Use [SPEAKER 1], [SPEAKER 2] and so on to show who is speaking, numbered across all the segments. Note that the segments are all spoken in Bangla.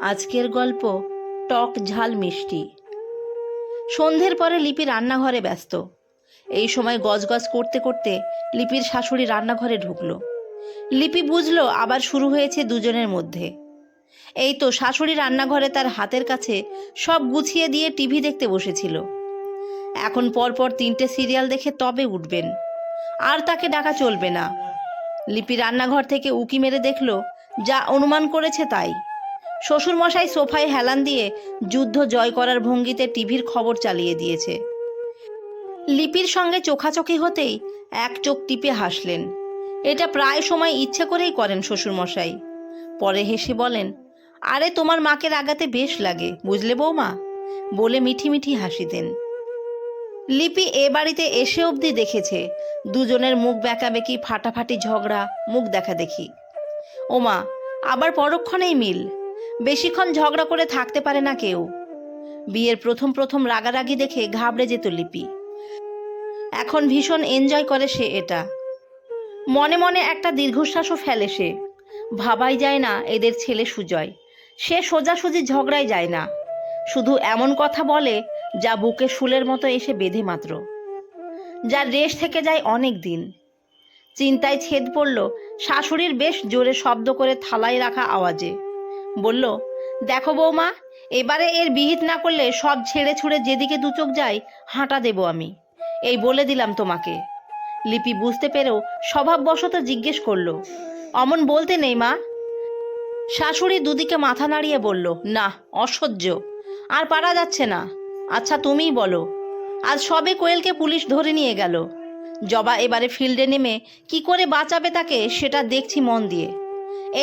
[SPEAKER 1] আজকের গল্প টক ঝাল মিষ্টি। সন্ধ্যের পরে লিপি রান্নাঘরে ব্যস্ত। এই সময় গজগজ করতে করতে লিপির শাশুড়ি রান্নাঘরে ঢুকলো। লিপি বুঝলো আবার শুরু হয়েছে দুজনের মধ্যে। এই তো শাশুড়ি রান্নাঘরে তার হাতের কাছে সব গুছিয়ে দিয়ে টিভি দেখতে বসেছিল। এখন পরপর 3টে সিরিয়াল দেখে তবে উঠবেন, আর তাকে ডাকা চলবে না। লিপি রান্নাঘর থেকে উকি মেরে দেখলো যা অনুমান করেছে তাই। শ্বশুরমশাই সোফায় হেলান দিয়ে যুদ্ধ জয় করার ভঙ্গিতে টিভির খবর চালিয়ে দিয়েছে। লিপির সঙ্গে চোখাচোখি হতেই এক চোখ টিপে হাসলেন। এটা প্রায় সময় ইচ্ছে করেই করেন শ্বশুরমশাই। পরে হেসে বলেন, আরে তোমার মাকে রাগাতে বেশ লাগে বুঝলে বৌমা, বলে মিঠি মিঠি হাসি দেন। লিপি এ বাড়িতে এসে অবধি দেখেছে দুজনের মুখ বেঁকাবেকি, ফাটাফাটি ঝগড়া, মুখ দেখা দেখি। ওমা, আবার পরক্ষণেই মিল। বেশিক্ষণ ঝগড়া করে থাকতে পারে না কেউ। বিয়ের প্রথম প্রথম রাগারাগি দেখে ঘাবড়ে যেত লিপি। এখন ভীষণ এনজয় করে সে এটা। মনে মনে একটা দীর্ঘশ্বাসও ফেলে সে। ভাবাই যায় না এদের ছেলে সুজয়, সে সোজাসুজি ঝগড়ায় যায় না, শুধু এমন কথা বলে যা বুকে শুলের মতো এসে বেঁধে মাত্র, যার রেশ থেকে যায় অনেক দিন। চিন্তায় ছেদ পড়ল শাশুড়ির বেশ জোরে শব্দ করে থালায় রাখা আওয়াজে। বলল, দেখো বৌমা, এবারে এর বিহিত না করলে সব ছেড়ে ছুড়ে যেদিকে দুচোখ যায় হাঁটা দেব আমি, এই বলে দিলাম তোমাকে। লিপি বুঝতে পেরেও স্বভাববশত জিজ্ঞেস করলো, অমন বলতে নেই মা। শাশুড়ি দুদিকে মাথা নাড়িয়ে বলল, না, অসহ্য, আর পারা যাচ্ছে না। আচ্ছা তুমিই বলো। আজ সবে কোয়েলকে পুলিশ ধরে নিয়ে গেল। জবা এবারে ফিল্ডে নেমে কি করে বাঁচাবে তাকে সেটা দেখছি মন দিয়ে।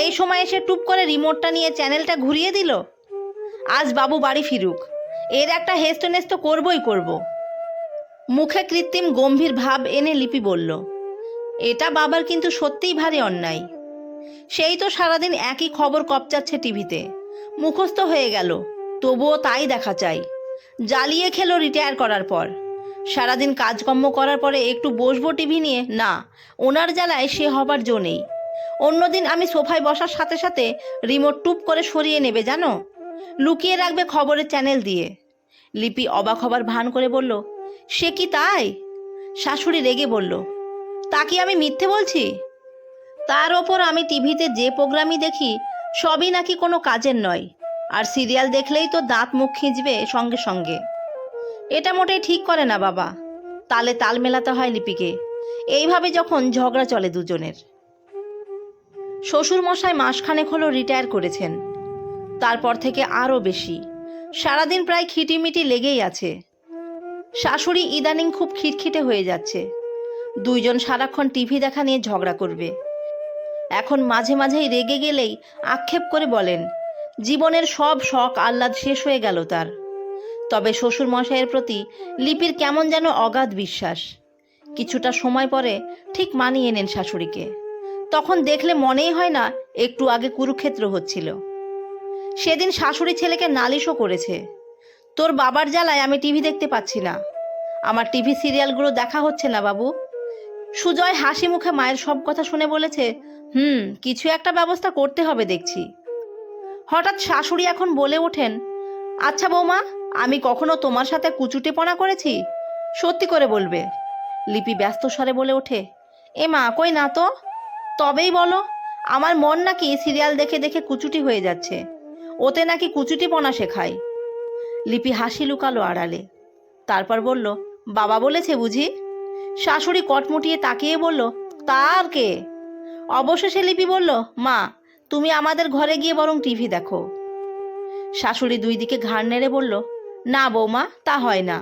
[SPEAKER 1] এই সময় এসে টুপ করে রিমোটটা নিয়ে চ্যানেলটা ঘুরিয়ে দিল। আজ বাবু বাড়ি ফিরুক, এর একটা হেস্তনেস্ত করবই করব। মুখে কৃত্রিম গম্ভীর ভাব এনে লিপি বলল, এটা বাবার কিন্তু সত্যিই ভারী অন্যায়। সেই তো সারাদিন একই খবর কপচাচ্ছে টিভিতে, মুখস্থ হয়ে গেল, তবুও তাই দেখা চাই। জ্বালিয়ে খেলো রিটায়ার করার পর। সারাদিন কাজকর্ম করার পরে একটু বসবো টিভি নিয়ে, না, ওনার জ্বালায় সে হবার জো নেই। অন্যদিন আমি সোফায় বসার সাথে সাথে রিমোট টুপ করে সরিয়ে নেবে জানো, লুকিয়ে রাখবে খবরের চ্যানেল দিয়ে। লিপি অবাক হবার ভান করে বলল, সে কি তাই? শাশুড়ি রেগে বলল, তা কি আমি মিথ্যে বলছি? তার ওপর আমি টিভিতে যে প্রোগ্রামই দেখি সবই নাকি কোনো কাজের নয়, আর সিরিয়াল দেখলেই তো দাঁত মুখ খিঁচবে সঙ্গে সঙ্গে। এটা মোটেই ঠিক করে না বাবা। তালে তাল মেলাতে হয় লিপিকে, এইভাবে যখন ঝগড়া চলে দুজনের। শ্বশুরমশাই মাসখানেক হলো রিটায়ার করেছেন, তারপর থেকে আরও বেশি। সারাদিন প্রায় খিটিমিটি লেগেই আছে। শাশুড়ি ইদানিং খুব খিটখিটে হয়ে যাচ্ছে। দুইজন সারাক্ষণ টিভি দেখা নিয়ে ঝগড়া করবে। এখন মাঝে মাঝেই রেগে গেলেই আক্ষেপ করে বলেন, জীবনের সব শখ আহ্লাদ শেষ হয়ে গেল তার। তবে শ্বশুরমশাইয়ের প্রতি লিপির কেমন যেন অগাধ বিশ্বাস। কিছুটা সময় পরে ঠিক মানিয়ে নেন শাশুড়িকে। তখন দেখলে মনেই হয় না একটু আগে কুরুক্ষেত্র হচ্ছিল। সেদিন শাশুড়ি ছেলেকে নালিশও করেছে, তোর বাবার জ্বালায় আমি টিভি দেখতে পাচ্ছি না, আমার টিভি সিরিয়ালগুলো দেখা হচ্ছে না বাবু। সুজয় হাসি মুখে মায়ের সব কথা শুনে বলেছে, কিছু একটা ব্যবস্থা করতে হবে দেখছি। হঠাৎ শাশুড়ি এখন বলে ওঠেন, আচ্ছা বৌমা, আমি কখনো তোমার সাথে কুচুটেপনা করেছি? সত্যি করে বলবে। লিপি ব্যস্ত স্বরে বলে ওঠে, এ মা, কই না তো। তবেই বলো, আমার মন নাকি সিরিয়াল দেখে দেখে কুচুটি হয়ে যাচ্ছে, ওতে নাকি কুচুটিপনা শেখায়। লিপি হাসি লুকালো আড়ালে, তারপর বলল, বাবা বলেছে বুঝি? শাশুড়ি কটমুটিয়ে তাকিয়ে বলল, তার কে? অবশেষে লিপি বলল, মা, তুমি আমাদের ঘরে গিয়ে বরং টিভি দেখো। শাশুড়ি দুই দিকে ঘাড় নেড়ে বলল, না বৌমা, তা হয় না।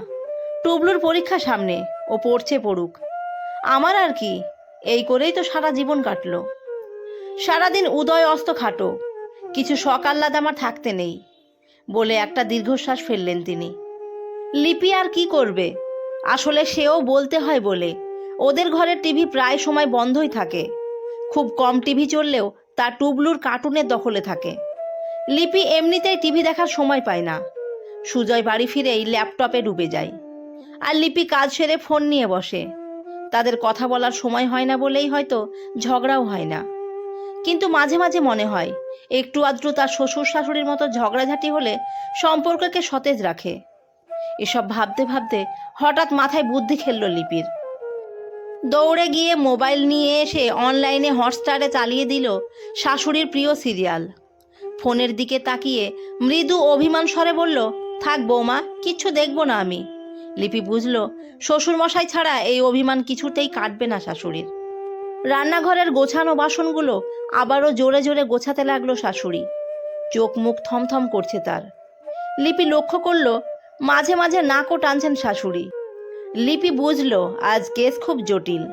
[SPEAKER 1] টুবলুর পরীক্ষা সামনে, ও পড়ছে পড়ুক, আমার আর কি। এই করেই তো সারা জীবন কাটলো। সারাদিন উদয় অস্ত খাটো, কিছু শখ আহ্লাদ আমার থাকতে নেই, বলে একটা দীর্ঘশ্বাস ফেললেন তিনি। লিপি আর কি করবে, আসলে সেও বলতে হয় বলে ওদের ঘরের টিভি প্রায় সময় বন্ধই থাকে। খুব কম টিভি চললেও তা টুবলুর কার্টুনের দখলে থাকে। লিপি এমনিতেই টিভি দেখার সময় পায় না। সুজয় বাড়ি ফিরেই ল্যাপটপে ডুবে যায়, আর লিপি কাজ সেরে ফোন নিয়ে বসে। তাদের কথা বলার সময় হয় না বলেই হয়তো ঝগড়াও হয় না। কিন্তু মাঝে মাঝে মনে হয় একটু আধটু তার শ্বশুর শাশুড়ির মতো ঝগড়াঝাটি হলে সম্পর্ককে সতেজ রাখে। এসব ভাবতে ভাবতে হঠাৎ মাথায় বুদ্ধি খেলল লিপির। দৌড়ে গিয়ে মোবাইল নিয়ে এসে অনলাইনে হটস্টারে চালিয়ে দিল শাশুড়ির প্রিয় সিরিয়াল। ফোনের দিকে তাকিয়ে মৃদু অভিমান স্বরে বলল, থাক বৌমা, কিচ্ছু দেখব না আমি। লিপি বুঝল শ্বশুরমশাই ছাড়া এই অভিমান কিছুতেই কাটবে না শাশুড়ির। রান্নাঘরের গোছানো বাসনগুলো আবারও জোরে জোরে গোছাতে লাগলো শাশুড়ি। চোখ মুখ থমথম করছে তার। লিপি লক্ষ্য করল মাঝে মাঝে নাকও টানছেন শাশুড়ি। লিপি বুঝল আজ কেস খুব জটিল।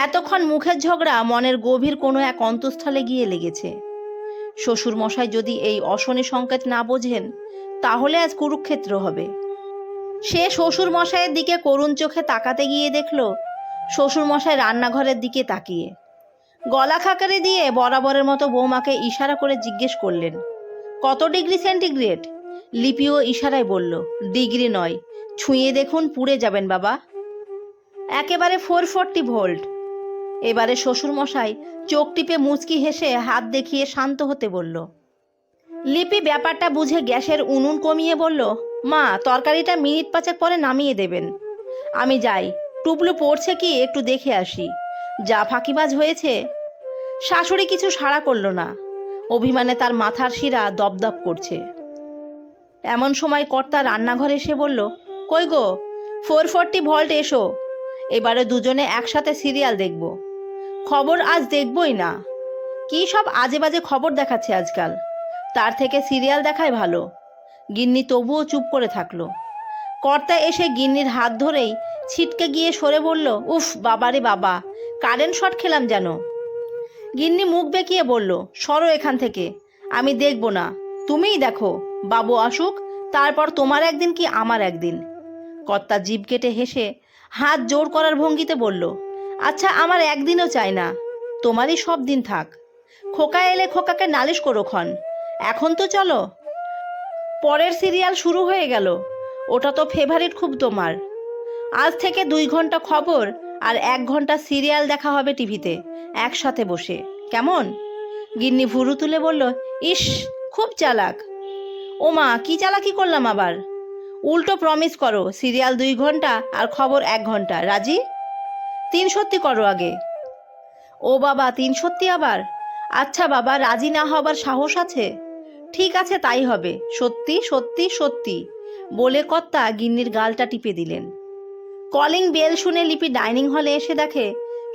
[SPEAKER 1] এতক্ষণ মুখের ঝগড়া মনের গভীর কোনো এক অন্তঃস্থলে গিয়ে লেগেছে। শ্বশুর মশাই যদি এই অশনি সংকেত না বোঝেন তাহলে আজ কুরুক্ষেত্র হবে। সে শ্বশুর মশাইয়ের দিকে করুণ চোখে তাকাতে গিয়ে দেখল শ্বশুর মশাই রান্নাঘরের দিকে তাকিয়ে গলা খাকারি দিয়ে বরাবরের মতো বৌমাকে ইশারা করে জিজ্ঞেস করলেন, কত ডিগ্রি সেন্টিগ্রেড? লিপিও ইশারায় বলল, ডিগ্রি নয়, ছুঁয়ে দেখুন, পুড়ে যাবেন বাবা। একেবারে 440 ভোল্ট। এবারে শ্বশুরমশাই চোখ টিপে মুচকি হেসে হাত দেখিয়ে শান্ত হতে বলল। লিপি ব্যাপারটা বুঝে গ্যাসের উনুন কমিয়ে বলল, মা, তরকারিটা মিনিট 5 পরে নামিয়ে দেবেন। আমি যাই, টুবলু পড়ছে কি একটু দেখে আসি, যা ফাঁকিবাজ হয়েছে। শাশুড়ি কিছু সাড়া করল না। অভিমানে তার মাথার শিরা দপদপ করছে। এমন সময় কর্তা রান্নাঘরে এসে বলল, কই গো, 440 ভোল্ট এসো, এবারে দুজনে একসাথে সিরিয়াল দেখব। খবর আজ দেখবই না। কি সব আজে বাজে খবর দেখাচ্ছে আজকাল, তার থেকে সিরিয়াল দেখাই ভালো। গিন্নি তবুও চুপ করে থাকলো। কর্তা এসে গিন্নির হাত ধরেই ছিটকে গিয়ে সরে বলল, উফ বাবারে বাবা, কারেন্ট শট খেলাম যেন। গিন্নি মুখ বেঁকিয়ে বলল, সরো এখান থেকে, আমি দেখব না, তুমিই দেখো, বাবু আসুক, তারপর তোমার একদিন কি আমার একদিন। কর্তা জিভ কেটে হেসে হাত জোর করার ভঙ্গিতে বলল, আচ্ছা, আমার একদিনও চাই না, তোমারই সব দিন থাক। খোকা এলে খোকাকে নালিশ করো ক্ষণ, এখন তো চলো। পরের সিরিয়াল শুরু হয়ে গেল। ওটা তো ফেভারিট খুব তোমার। আজ থেকে 2 ঘন্টা খবর আর 1 ঘন্টা সিরিয়াল দেখা হবে টিভিতে একসাথে বসে, কেমন? গিন্নি ভুরু তুলে বলল, ইস, খুব চালাক। ও মা, কি চালাকি করলাম আবার? উল্টো প্রমিস করো, সিরিয়াল 2 ঘন্টা আর খবর 1 ঘন্টা, রাজি? 3 সত্যি করো আগে। ও বাবা, 3 সত্যি আবার? আচ্ছা বাবা, রাজি না হবার সাহস আছে? ঠিক আছে, তাই হবে, সত্যি সত্যি সত্যি, বলে কর্তা গিন্নির গালটা টিপে দিলেন। কলিং বেল শুনে লিপি ডাইনিং হলে এসে দেখে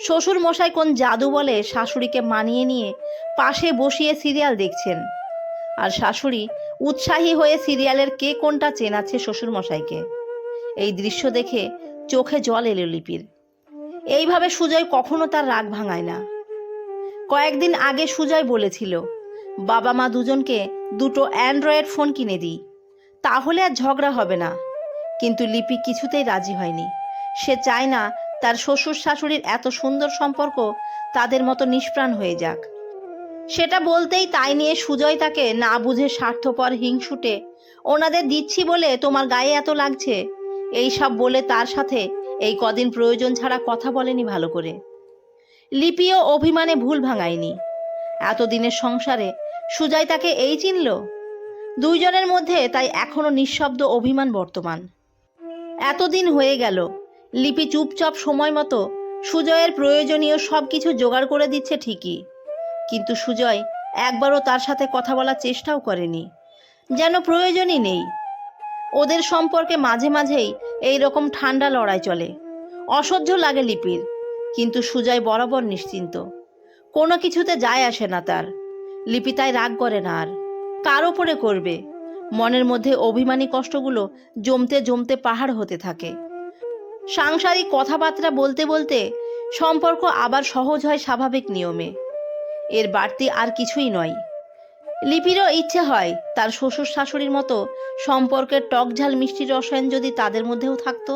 [SPEAKER 1] শ্বশুর মশাই কোন জাদু বলে শাশুড়িকে মানিয়ে নিয়ে পাশে বসিয়ে সিরিয়াল দেখছেন। আর শাশুড়ি উৎসাহী হয়ে সিরিয়ালের কে কোনটা চেনাচ্ছে শ্বশুর মশাইকে। এই দৃশ্য দেখে চোখে জল এলো লিপির। এইভাবে সুজয় কখনো তার রাগ ভাঙায় না। কয়েকদিন আগে সুজয় বলেছিল, বাবা মা দুজনকে 2টো অ্যান্ড্রয়েড ফোন কিনে দিই, তাহলে আর ঝগড়া হবে না। কিন্তু লিপি কিছুতেই রাজি হয়নি। সে চায় না তার শ্বশুর শাশুড়ির এত সুন্দর সম্পর্ক তাদের মতো নিষ্প্রাণ হয়ে যাক। সেটা বলতেই তাই নিয়ে সুজয় তাকে না বুঝে স্বার্থপর হিংসুটে ওনাদের দিচ্ছি বলে তোমার গায়ে এত লাগছে, এই সব বলে তার সাথে এই কদিন প্রয়োজন ছাড়া কথা বলেনি ভালো করে। লিপিও অভিমানে ভুল ভাঙায়নি। এতদিনের সংসারে সুজয় তাকে এই চিনল। দুইজনের মধ্যে তাই এখনো নিঃশব্দ অভিমান বর্তমান। এতদিন হয়ে গেল, লিপি চুপচাপ সময় মতো সুজয়ের প্রয়োজনীয় সব কিছু জোগাড় করে দিচ্ছে ঠিকই, কিন্তু সুজয় একবারও তার সাথে কথা বলার চেষ্টাও করেনি, যেন প্রয়োজনই নেই। ওদের সম্পর্কে মাঝে মাঝেই এই রকম ঠান্ডা লড়াই চলে। অসহ্য লাগে লিপির, কিন্তু সুজয় বরাবর নিশ্চিন্ত, কোনো কিছুতে যায় আসে না তার। লিপি তাই রাগ করে না আর, কার ওপরে করবে? মনের মধ্যে অভিমানী কষ্টগুলো জমতে জমতে পাহাড় হতে থাকে। সাংসারিক কথাবার্তা বলতে বলতে সম্পর্ক আবার সহজ হয় স্বাভাবিক নিয়মে। এর বাড়তি আর কিছুই নয়। লিপিরও ইচ্ছে হয় তার শ্বশুর শাশুড়ির মতো সম্পর্কের টক ঝাল মিষ্টি রসায়ন যদি তাদের মধ্যেও থাকতো।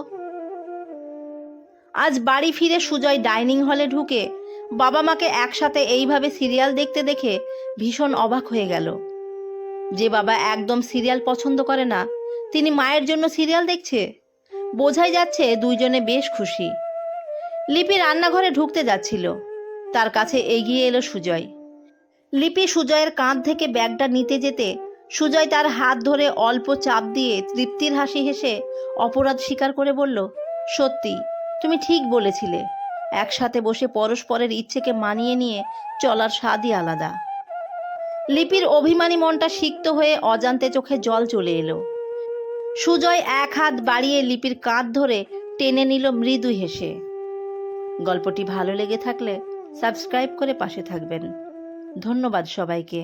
[SPEAKER 1] আজ বাড়ি ফিরে সুজয় ডাইনিং হলে ঢুকে বাবা মাকে একসাথে এইভাবে সিরিয়াল দেখতে দেখে ভীষণ অবাক হয়ে গেল। যে বাবা একদম সিরিয়াল পছন্দ করে না, তিনি মায়ের জন্য সিরিয়াল দেখছে। বোঝাই যাচ্ছে দুইজনে বেশ খুশি। লিপি রান্নাঘরে ঢুকতে যাচ্ছিল, তার কাছে এগিয়ে এলো সুজয়। লিপি সুজয়ের কাঁধ থেকে ব্যাগটা নিতে যেতে সুজয় তার হাত ধরে অল্প চাপ দিয়ে তৃপ্তির হাসি হেসে অপরাধ স্বীকার করে বলল, সত্যি তুমি ঠিক বলেছিলে, একসাথে বসে পরস্পরের ইচ্ছেকে মানিয়ে নিয়ে চলার স্বাদই আলাদা। লিপির অভিমানী মনটা সিক্ত হয়ে অজান্তে চোখে জল চলে এলো। সুজয় এক হাত বাড়িয়ে লিপির কাঁধ ধরে টেনে নিল মৃদু হেসে। গল্পটি ভালো লেগে থাকলে সাবস্ক্রাইব করে পাশে থাকবেন। ধন্যবাদ সবাইকে।